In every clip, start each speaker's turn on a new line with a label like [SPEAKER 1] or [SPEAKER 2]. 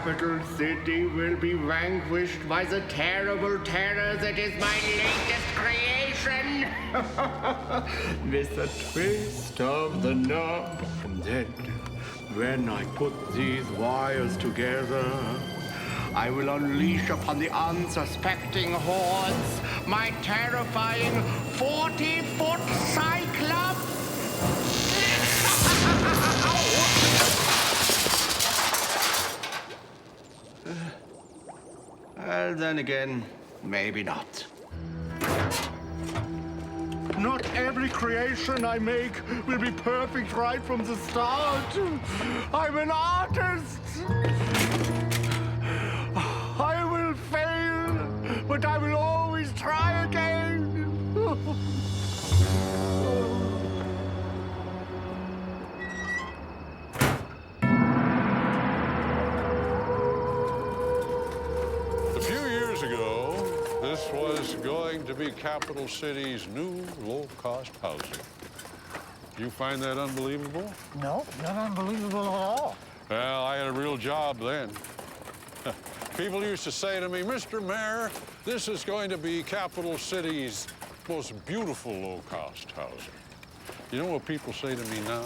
[SPEAKER 1] capital city will be vanquished by the terrible terror that is my latest creation. With a twist of the knob. And then, when I put these wires together, I will unleash upon the unsuspecting hordes my terrifying 40-foot cyclops. Well, then again, maybe not. Not every creation I make will be perfect right from the start. I'm an artist. I will fail, but I will always try again.
[SPEAKER 2] This was going to be Capital City's new low-cost housing. Do you find that unbelievable?
[SPEAKER 3] No, not unbelievable at all.
[SPEAKER 2] Well, I had a real job then. People used to say to me, Mr. Mayor, this is going to be Capital City's most beautiful low-cost housing. You know what people say to me now?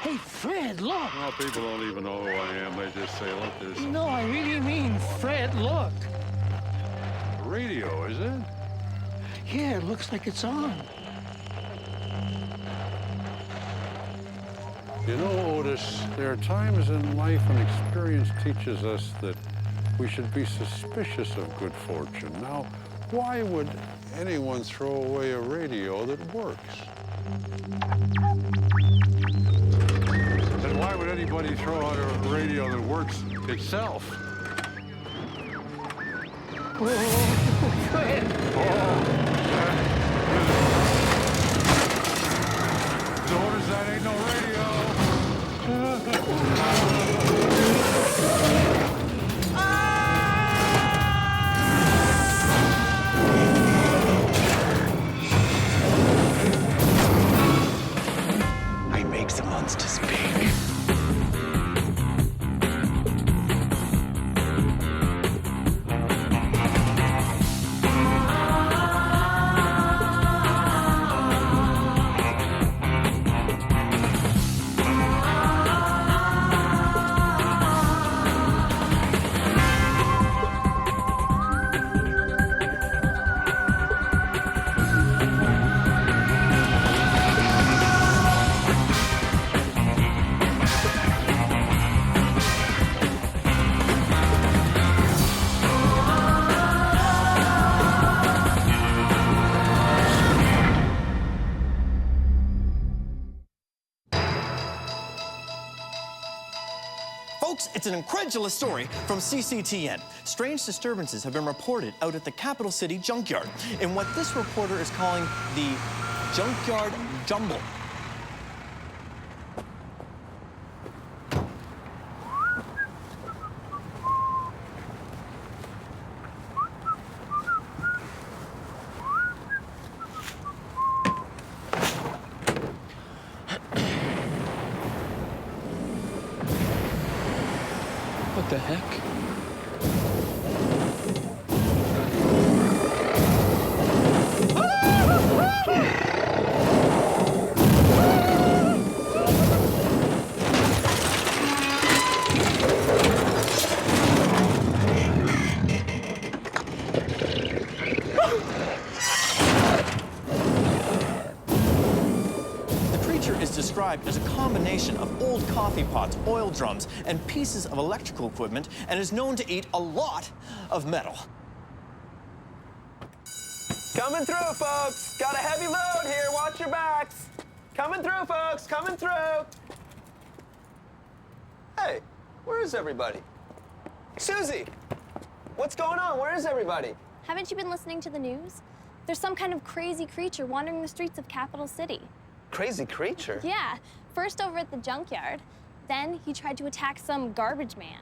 [SPEAKER 3] Hey, Fred, look.
[SPEAKER 2] Well, people don't even know who I am. They just say, look, there's something.
[SPEAKER 3] No, I really mean, Fred, look.
[SPEAKER 2] Radio, is it?
[SPEAKER 3] Yeah, it looks like it's on.
[SPEAKER 2] You know, Otis, there are times in life when experience teaches us that we should be suspicious of good fortune. Now, why would anyone throw away a radio that works? And why would anybody throw out a radio that works itself?
[SPEAKER 3] Oh, Fred.
[SPEAKER 2] Otis, that ain't no radio.
[SPEAKER 1] I make the monsters speak.
[SPEAKER 4] It's an incredulous story from CCTN. Strange disturbances have been reported out at the capital city Junkyard in what this reporter is calling the Junkyard Jumble.
[SPEAKER 5] What the heck?
[SPEAKER 4] Described as a combination of old coffee pots, oil drums, and pieces of electrical equipment, and is known to eat a lot of metal.
[SPEAKER 6] Coming through, folks. Got a heavy load here. Watch your backs. Coming through, folks. Coming through. Hey, where is everybody? Susie, what's going on? Where is everybody?
[SPEAKER 7] Haven't you been listening to the news? There's some kind of crazy creature wandering the streets of Capital City.
[SPEAKER 6] Crazy creature?
[SPEAKER 7] Yeah, first over at the Junkyard. Then he tried to attack some garbage man.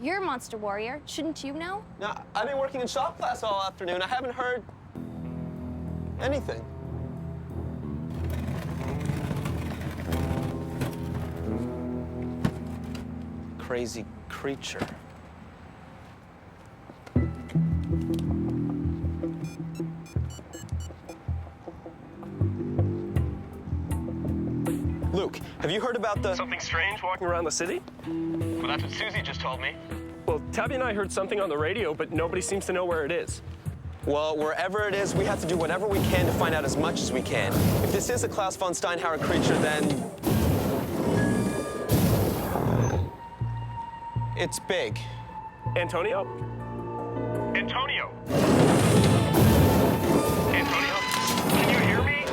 [SPEAKER 7] You're a monster warrior, shouldn't you know?
[SPEAKER 6] No, I've been working in shop class all afternoon. I haven't heard anything. crazy creature. Luke, have you heard about the...
[SPEAKER 5] Something strange walking around the city? Well, that's what Susie just told me. Well, Tabby and I heard something on the radio, but nobody seems to know where it is.
[SPEAKER 6] Well, wherever it is, we have to do whatever we can to find out as much as we can. If this is a Klaus von Steinhauer creature, then... it's big.
[SPEAKER 5] Antonio? Antonio! Antonio, can you hear me?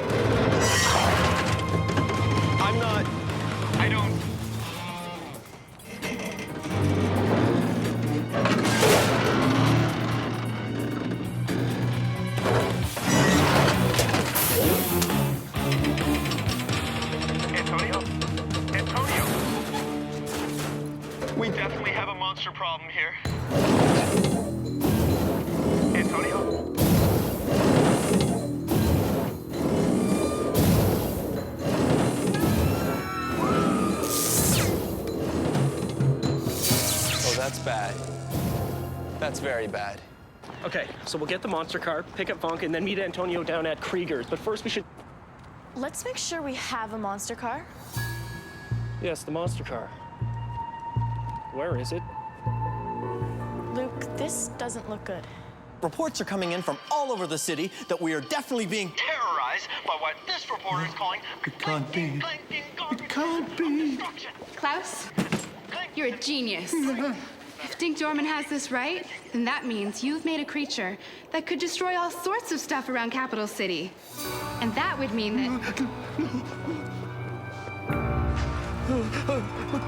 [SPEAKER 6] I'm not...
[SPEAKER 5] I don't... Antonio? Antonio! We definitely have a monster problem here. Antonio?
[SPEAKER 6] Oh, that's bad. That's very bad.
[SPEAKER 5] Okay, so we'll get the monster car, pick up Funk, and then meet Antonio down at Krieger's. But first we should...
[SPEAKER 8] Let's make sure we have a monster car.
[SPEAKER 5] Yes, the monster car. Where is it?
[SPEAKER 8] Luke, this doesn't look good.
[SPEAKER 4] Reports are coming in from all over the city that we are definitely being
[SPEAKER 5] Terrorized by what this reporter is calling...
[SPEAKER 1] It can't be. It can't be.
[SPEAKER 9] Klaus, you're a genius. If Dink Dorman has this right, then that means you've made a creature that could destroy all sorts of stuff around Capital City. And that would mean that...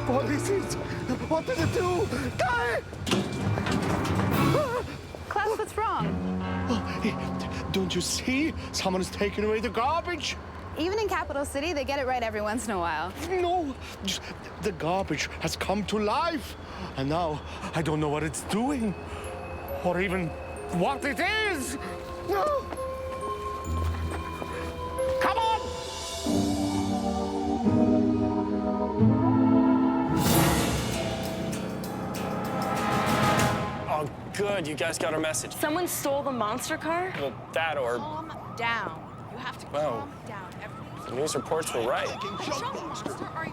[SPEAKER 1] What is it? What did it do? Guy!
[SPEAKER 9] Klaus, what's wrong?
[SPEAKER 1] Don't you see? Someone is taking away the garbage.
[SPEAKER 9] Even in Capital City, they get it right every once in a while.
[SPEAKER 1] No, the garbage has come to life. And now I don't know what it's doing. Or even what it is. No. Come on!
[SPEAKER 5] Oh, good, you guys got our message.
[SPEAKER 8] Someone stole the monster car?
[SPEAKER 5] Well, that or...
[SPEAKER 8] Calm down. You have to
[SPEAKER 5] Well,
[SPEAKER 8] calm down.
[SPEAKER 5] the news reports were right.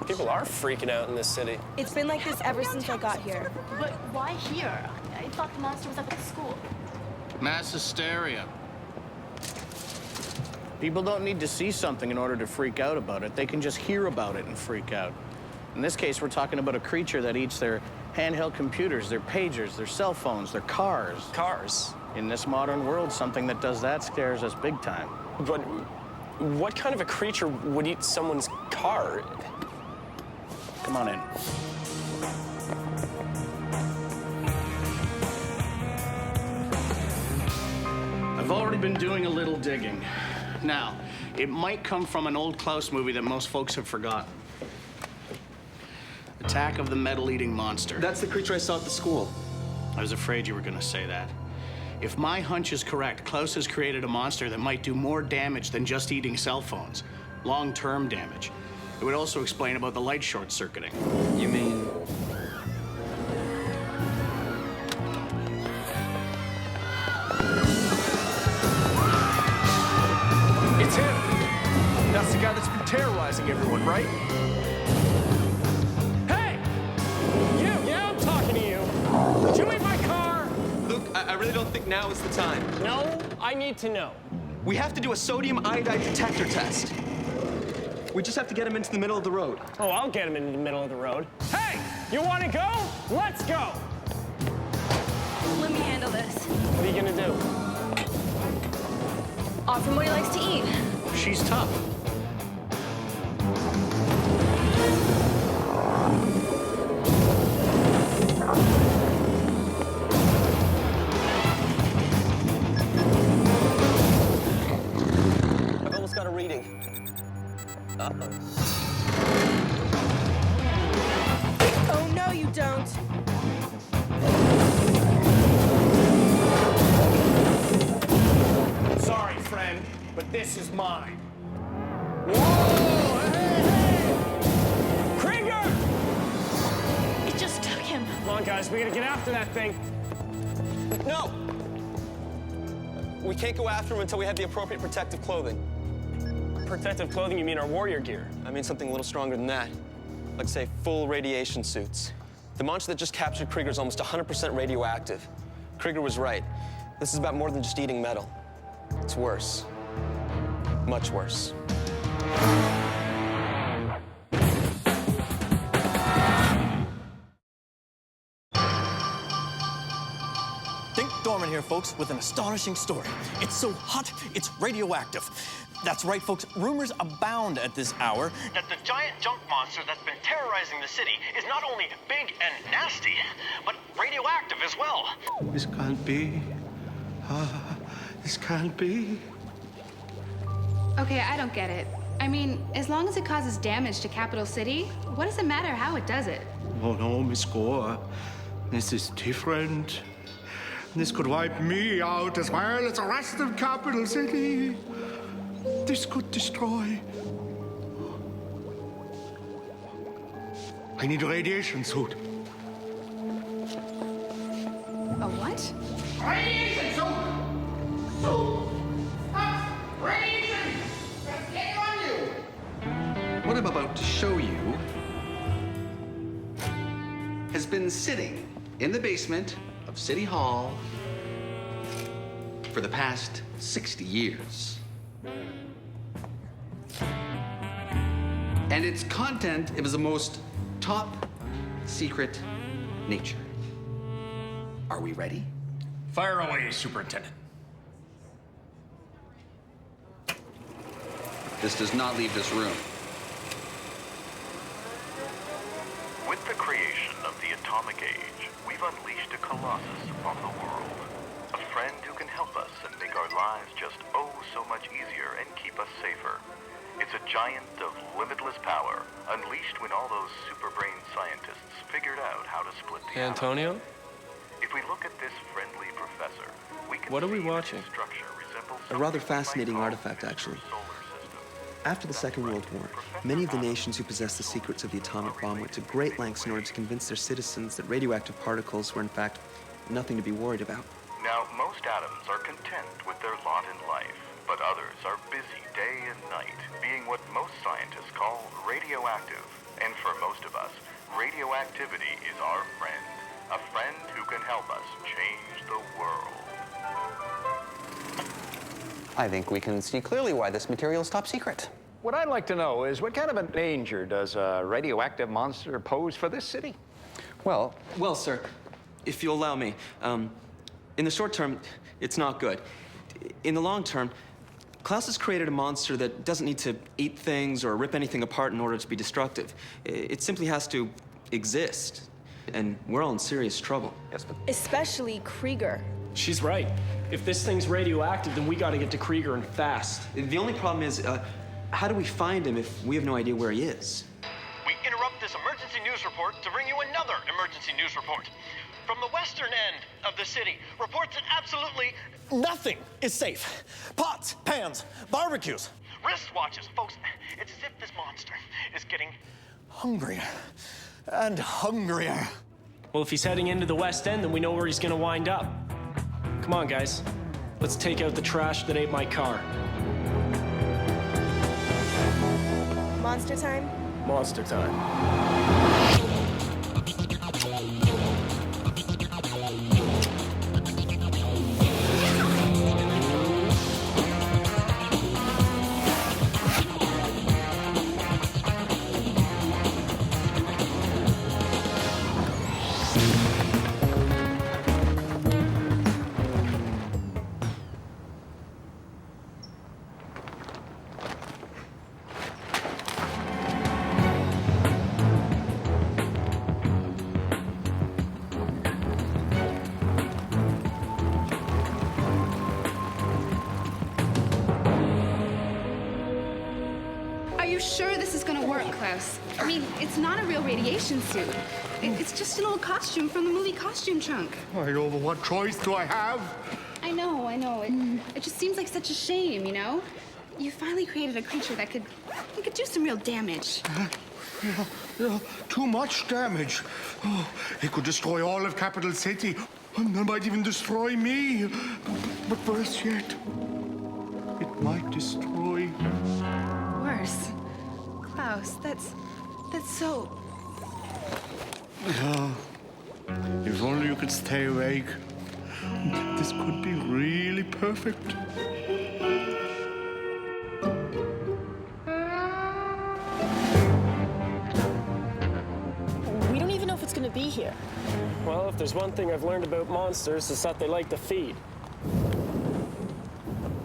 [SPEAKER 5] People are freaking out in this city.
[SPEAKER 8] It's been like this ever since I got here.
[SPEAKER 9] But why here? I thought the monster was at the school.
[SPEAKER 10] Mass hysteria. People don't need to see something in order to freak out about it. They can just hear about it and freak out. In this case, we're talking about a creature that eats their handheld computers, their pagers, their cell phones, their cars.
[SPEAKER 5] Cars?
[SPEAKER 10] In this modern world, something that does that scares us big time.
[SPEAKER 5] But what kind of a creature would eat someone's car?
[SPEAKER 10] Come on in. I've already been doing a little digging. Now, it might come from an old Klaus movie that most folks have forgotten. Attack of the Metal-Eating Monster.
[SPEAKER 6] That's the creature I saw at the school.
[SPEAKER 10] I was afraid you were gonna say that. If my hunch is correct, Klaus has created a monster that might do more damage than just eating cell phones. Long-term damage. It would also explain about the light short-circuiting.
[SPEAKER 6] You mean...
[SPEAKER 5] It's him! That's the guy that's been terrorizing everyone, right? Hey! You! Yeah, I'm talking to you. Did you eat my car?
[SPEAKER 6] Luke, I really don't think now is the time.
[SPEAKER 5] No, I need to know.
[SPEAKER 6] We have to do a sodium iodide detector test. We just have to get him into the middle of the road.
[SPEAKER 5] Oh, I'll get him in the middle of the road. Hey! You want to go? Let's go!
[SPEAKER 8] Let me handle this.
[SPEAKER 5] What are you gonna do?
[SPEAKER 8] Offer him what he likes to eat.
[SPEAKER 10] She's tough.
[SPEAKER 6] I've almost got a reading. Uh-oh.
[SPEAKER 8] Oh, no, you don't.
[SPEAKER 1] Sorry, friend, but this is mine.
[SPEAKER 5] Krieger!
[SPEAKER 8] It just took
[SPEAKER 5] guys. We gotta get after that thing.
[SPEAKER 6] No! We can't go after him until we have the appropriate protective clothing.
[SPEAKER 5] Protective clothing, you mean our warrior gear?
[SPEAKER 6] I mean something a little stronger than that. Like, say, full radiation suits. The monster that just captured Krieger is almost 100% radioactive. Krieger was right. This is about more than just eating metal. It's worse. Much worse.
[SPEAKER 4] Dink Dorman here, folks, with an astonishing story. It's so hot, it's radioactive. That's right, folks. Rumors abound at this hour
[SPEAKER 11] that the giant junk monster that's been terrorizing the city is not only big and nasty, but radioactive as well.
[SPEAKER 1] This can't be. This can't be.
[SPEAKER 9] Okay, I don't get it. I mean, as long as it causes damage to Capital City, what does it matter how it does it?
[SPEAKER 1] Oh no, Miss Gore. This is different. This could wipe me out as well as the rest of Capital City. This could destroy. I need a radiation suit.
[SPEAKER 9] A what?
[SPEAKER 1] Radiation suit! Suit! Radiation! Get on you!
[SPEAKER 12] What I'm about to show you has been sitting in the basement of City Hall for the past 60 years. And its content, it was the most top secret nature. Are we ready?
[SPEAKER 11] Fire away, Superintendent.
[SPEAKER 12] This does not leave this room.
[SPEAKER 13] With the creation of the atomic age, we've unleashed a colossus upon the world. A friend who can help us and make our lives just oh so much easier and keep us safer. It's a giant of limitless power, unleashed when all those super brain scientists figured out how to split the atom.
[SPEAKER 5] Antonio?
[SPEAKER 13] If we look at this friendly professor, we can
[SPEAKER 5] What are we
[SPEAKER 13] see that
[SPEAKER 5] watching?
[SPEAKER 13] his structure resembles
[SPEAKER 14] A rather fascinating artifact, actually. After the Second World War, many of the nations who possessed the secrets of the atomic bomb went to great lengths in order to convince their citizens that radioactive particles were, in fact, nothing to be worried about.
[SPEAKER 13] Now, most atoms are content with their lot in life, but others are busy day and night, being what most scientists call radioactive. And for most of us, radioactivity is our friend, a friend who can help us change the world.
[SPEAKER 15] I think we can see clearly why this material is top secret.
[SPEAKER 16] What I'd like to know is what kind of a danger does a radioactive monster pose for this city?
[SPEAKER 14] Well, sir, if you'll allow me, in the short term, it's not good. In the long term, Klaus has created a monster that doesn't need to eat things or rip anything apart in order to be destructive. It simply has to exist. And we're all in serious trouble.
[SPEAKER 16] Yes, but...
[SPEAKER 8] Especially Krieger.
[SPEAKER 5] She's right. If this thing's radioactive, then we gotta get to Krieger and fast.
[SPEAKER 14] The only problem is, how do we find him if we have no idea where he is?
[SPEAKER 11] We interrupt this emergency news report to bring you another emergency news report. From the western end of the city, reports that absolutely
[SPEAKER 4] nothing is safe. Pots, pans, barbecues.
[SPEAKER 11] Wristwatches. Folks, it's as if this monster is getting
[SPEAKER 4] hungrier and hungrier.
[SPEAKER 5] Well, if he's heading into the west end, then we know where he's gonna wind up. Come on, guys. Let's take out the trash that ate my car.
[SPEAKER 8] Monster time?
[SPEAKER 5] Monster time.
[SPEAKER 9] Sure this is gonna work, Klaus. I mean, it's not a real radiation suit. It's just an old costume from the movie Costume Trunk.
[SPEAKER 1] I know, but what choice do I have?
[SPEAKER 9] I know. It just seems like such a shame, you know? You finally created a creature that could do some real damage.
[SPEAKER 1] Too much damage. Oh, it could destroy all of Capital City. And it might even destroy me. But worse yet, it might destroy...
[SPEAKER 9] Worse? Klaus, that's so...
[SPEAKER 1] If only you could stay awake. This could be really perfect.
[SPEAKER 8] We don't even know if it's gonna be here.
[SPEAKER 5] Well, if there's one thing I've learned about monsters, it's that they like to feed.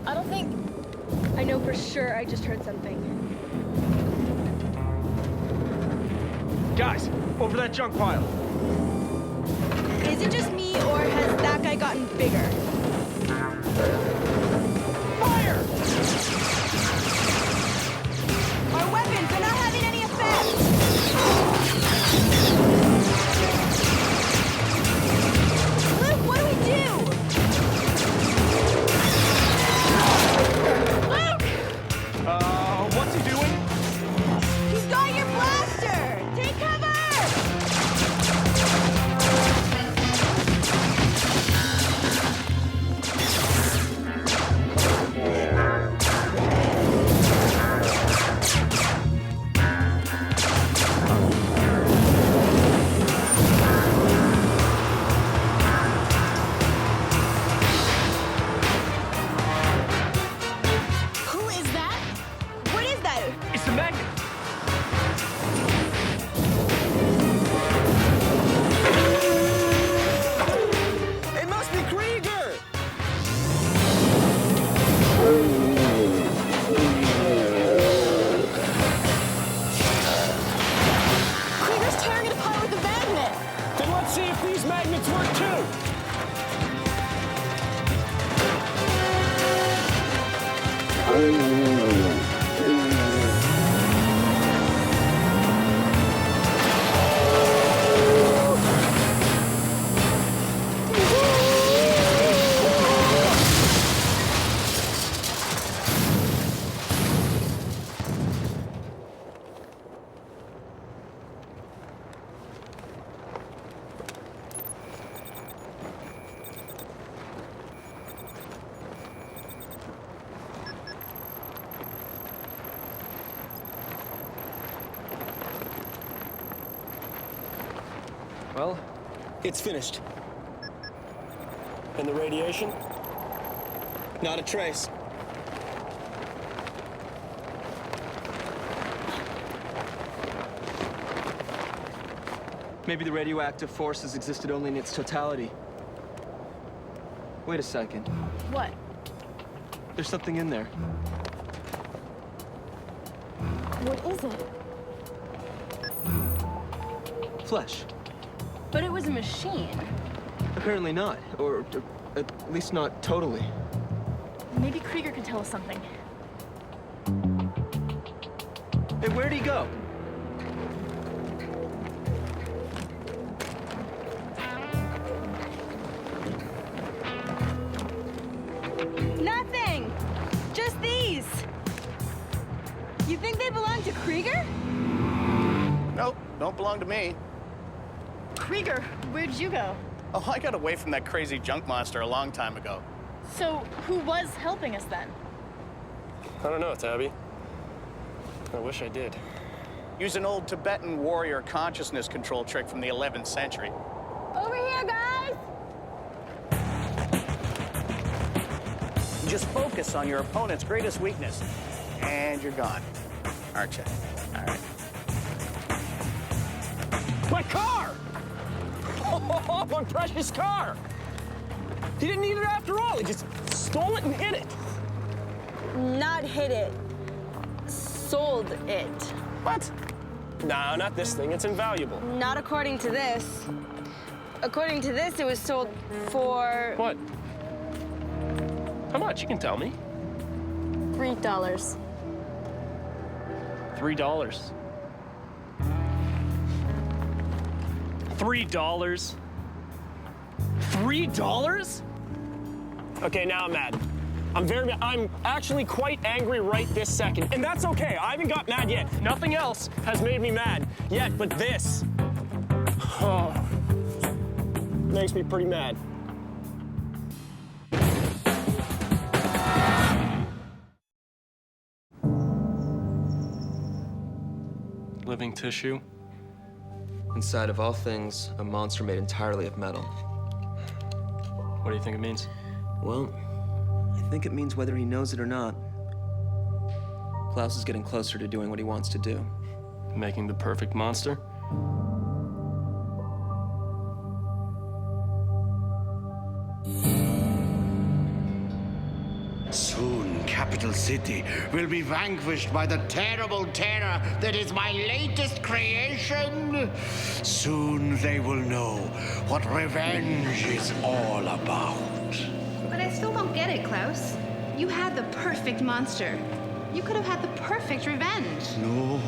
[SPEAKER 8] I don't think...
[SPEAKER 17] I know for sure I just heard something.
[SPEAKER 5] Guys, over that junk pile.
[SPEAKER 17] Is it just me, or has that guy gotten bigger?
[SPEAKER 5] Fire!
[SPEAKER 17] Our weapons are not having any effect! Luke, what do we do?
[SPEAKER 5] Luke! What's he doing?
[SPEAKER 17] He's got your blaster! Take cover!
[SPEAKER 8] Who is that?
[SPEAKER 17] What is that?
[SPEAKER 5] It's a magnet.
[SPEAKER 6] It must be Krieger!
[SPEAKER 8] Krieger's tearing it apart with the magnet.
[SPEAKER 5] Then let's see if these magnets work too. Well,
[SPEAKER 6] It's finished.
[SPEAKER 5] and the radiation?
[SPEAKER 6] Not a trace.
[SPEAKER 14] Maybe the radioactive force has existed only in its totality. Wait a second.
[SPEAKER 8] What?
[SPEAKER 14] There's something in there.
[SPEAKER 8] What is it?
[SPEAKER 14] Flesh.
[SPEAKER 8] But it was a machine.
[SPEAKER 14] Apparently not. Or at least not totally.
[SPEAKER 8] Maybe Krieger could tell us something.
[SPEAKER 14] Hey, where'd he go?
[SPEAKER 17] Nothing! Just these! You think they belong to Krieger?
[SPEAKER 10] Nope, don't belong to me.
[SPEAKER 8] Krieger, where'd you go?
[SPEAKER 10] Oh, I got away from that crazy junk monster a long time ago.
[SPEAKER 8] So, who was helping us then?
[SPEAKER 5] I don't know, Tabby. I wish I did.
[SPEAKER 10] Use an old Tibetan warrior consciousness control trick from the 11th century.
[SPEAKER 17] Over here, guys!
[SPEAKER 10] Just focus on your opponent's greatest weakness, and you're gone. Aren't you? All right.
[SPEAKER 5] My car! Oh, my precious car! He didn't need it after all. He just stole it and hid it.
[SPEAKER 17] Not hit it. Sold it.
[SPEAKER 5] What? No, not this thing. It's invaluable.
[SPEAKER 17] Not according to this. According to this, it was sold for...
[SPEAKER 5] What? How much? You can tell me.
[SPEAKER 8] $3.
[SPEAKER 5] $3. $3? $3? Okay, now I'm mad. I'm actually quite angry right this second. And that's okay. I haven't got mad yet. Nothing else has made me mad yet, but this. Oh, makes me pretty mad.
[SPEAKER 14] Living tissue?
[SPEAKER 6] Inside of all things, a monster made entirely of metal.
[SPEAKER 14] What do you think it means?
[SPEAKER 6] Well, I think it means whether he knows it or not, Klaus is getting closer to doing what he wants to do.
[SPEAKER 14] Making the perfect monster?
[SPEAKER 1] Soon, Capital City will be vanquished by the terrible terror that is my latest creation. Soon they will know what revenge is all about.
[SPEAKER 9] But I still don't get it, Klaus. You had the perfect monster. You could have had the perfect revenge.
[SPEAKER 1] No.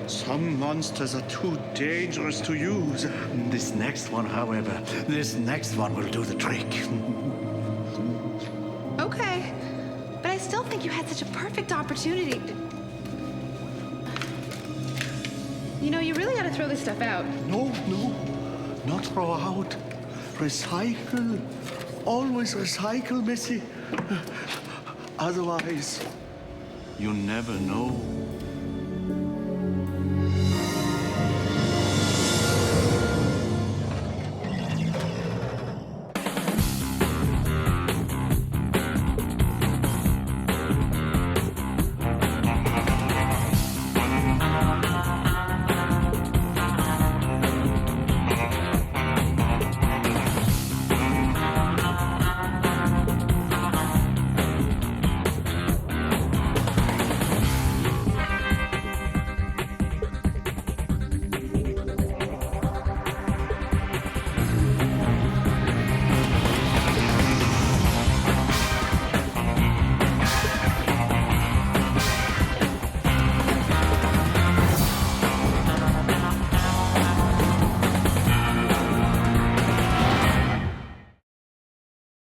[SPEAKER 1] Some monsters are too dangerous to use. This next one, however, will do the trick.
[SPEAKER 9] Okay. But I still think you had such a perfect opportunity. You know, you really ought to throw this stuff out.
[SPEAKER 1] No, not throw out. Recycle. Always recycle, Missy. Otherwise, you never know.